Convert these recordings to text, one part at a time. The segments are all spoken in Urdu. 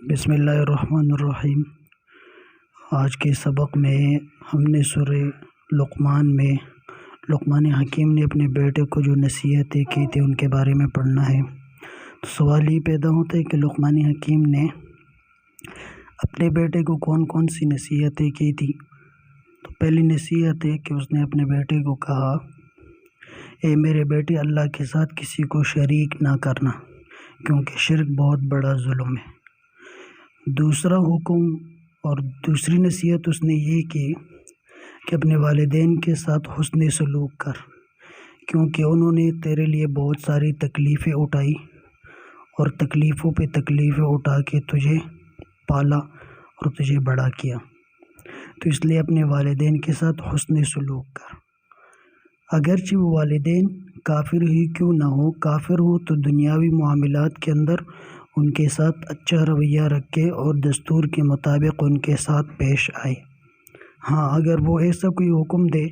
بسم اللہ الرحمن الرحیم۔ آج کے سبق میں ہم نے سورہ لقمان میں لقمان حکیم نے اپنے بیٹے کو جو نصیحتیں کی تھی ان کے بارے میں پڑھنا ہے۔ تو سوال یہ پیدا ہوتا ہے کہ لقمان حکیم نے اپنے بیٹے کو کون کون سی نصیحتیں کی تھی۔ تو پہلی نصیحت ہے کہ اس نے اپنے بیٹے کو کہا، اے میرے بیٹے، اللہ کے ساتھ کسی کو شریک نہ کرنا، کیونکہ شرک بہت بڑا ظلم ہے۔ دوسرا حکم اور دوسری نصیحت اس نے یہ کی کہ اپنے والدین کے ساتھ حسن سلوک کر، کیونکہ انہوں نے تیرے لیے بہت ساری تکلیفیں اٹھائی اور تکلیفوں پہ تکلیفیں اٹھا کے تجھے پالا اور تجھے بڑا کیا، تو اس لیے اپنے والدین کے ساتھ حسن سلوک کر۔ اگرچہ وہ والدین کافر ہی کیوں نہ ہو، کافر ہو تو دنیاوی معاملات کے اندر ان کے ساتھ اچھا رویہ رکھے اور دستور کے مطابق ان کے ساتھ پیش آئے۔ ہاں، اگر وہ ایسا کوئی حکم دے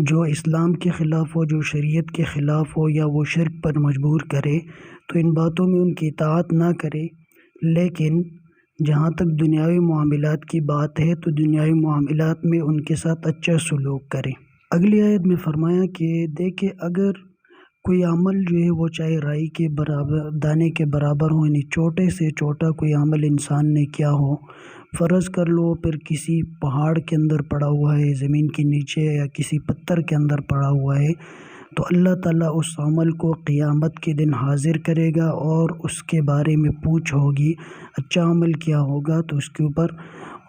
جو اسلام کے خلاف ہو، جو شریعت کے خلاف ہو، یا وہ شرک پر مجبور کرے، تو ان باتوں میں ان کی اطاعت نہ کرے، لیکن جہاں تک دنیاوی معاملات کی بات ہے تو دنیاوی معاملات میں ان کے ساتھ اچھا سلوک کرے۔ اگلی آیت میں فرمایا کہ دیکھیں، اگر کوئی عمل جو ہے وہ چاہے رائی کے برابر، دانے کے برابر ہو، یعنی چھوٹے سے چھوٹا کوئی عمل انسان نے کیا ہو، فرض کر لو پھر کسی پہاڑ کے اندر پڑا ہوا ہے، زمین کے نیچے، یا کسی پتھر کے اندر پڑا ہوا ہے، تو اللہ تعالیٰ اس عمل کو قیامت کے دن حاضر کرے گا اور اس کے بارے میں پوچھ ہوگی۔ اچھا عمل کیا ہوگا تو اس کے اوپر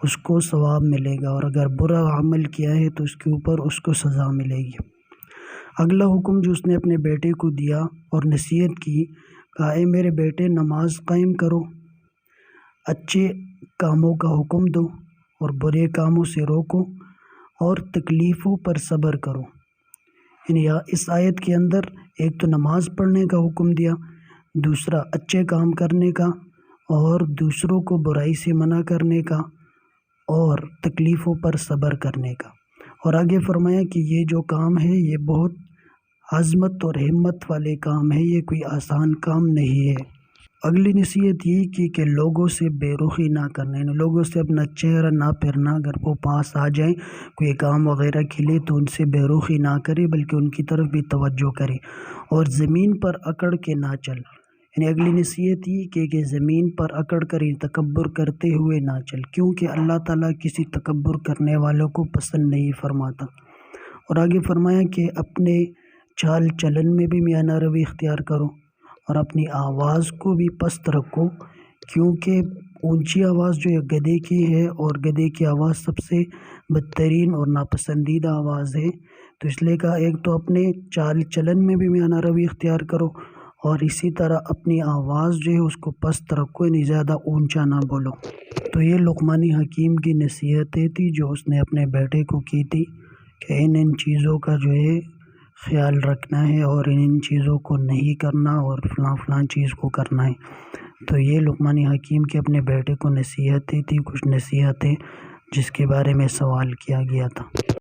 اس کو ثواب ملے گا، اور اگر برا عمل کیا ہے تو اس کے اوپر اس کو سزا ملے گی۔ اگلا حکم جو اس نے اپنے بیٹے کو دیا اور نصیحت کی، کہا، اے میرے بیٹے، نماز قائم کرو، اچھے کاموں کا حکم دو اور برے کاموں سے روکو، اور تکلیفوں پر صبر کرو۔ یعنی اس آیت کے اندر ایک تو نماز پڑھنے کا حکم دیا، دوسرا اچھے کام کرنے کا، اور دوسروں کو برائی سے منع کرنے کا، اور تکلیفوں پر صبر کرنے کا۔ اور آگے فرمایا کہ یہ جو کام ہے یہ بہت عظمت اور ہمت والے کام ہے، یہ کوئی آسان کام نہیں ہے۔ اگلی نصیحت یہ کی کہ لوگوں سے بے رخی نہ کرنا، یعنی لوگوں سے اپنا چہرہ نہ پھیرنا، اگر وہ پاس آ جائیں کوئی کام وغیرہ کے لیے تو ان سے بے رخی نہ کرے، بلکہ ان کی طرف بھی توجہ کرے، اور زمین پر اکڑ کے نہ چل۔ یعنی اگلی نصیحت یہ کہ زمین پر اکڑ کر تکبر کرتے ہوئے نہ چل، کیونکہ اللہ تعالیٰ کسی تکبر کرنے والوں کو پسند نہیں فرماتا۔ اور آگے فرمایا کہ اپنے چال چلن میں بھی میانہ روی اختیار کرو، اور اپنی آواز کو بھی پست رکھو، کیونکہ اونچی آواز جو ہے گدھے کی ہے، اور گدھے کی آواز سب سے بدترین اور ناپسندیدہ آواز ہے۔ تو اس لیے کہا، ایک تو اپنے چال چلن میں بھی میانہ روی اختیار کرو، اور اسی طرح اپنی آواز جو ہے اس کو پست رکھو، یعنی زیادہ اونچا نہ بولو۔ تو یہ لقمان حکیم کی نصیحتیں تھی جو اس نے اپنے بیٹے کو کی تھی کہ ان چیزوں کا جو ہے خیال رکھنا ہے، اور ان چیزوں کو نہیں کرنا، اور فلاں چیز کو کرنا ہے۔ تو یہ لقمان حکیم کے اپنے بیٹے کو نصیحتیں تھی، کچھ نصیحتیں جس کے بارے میں سوال کیا گیا تھا۔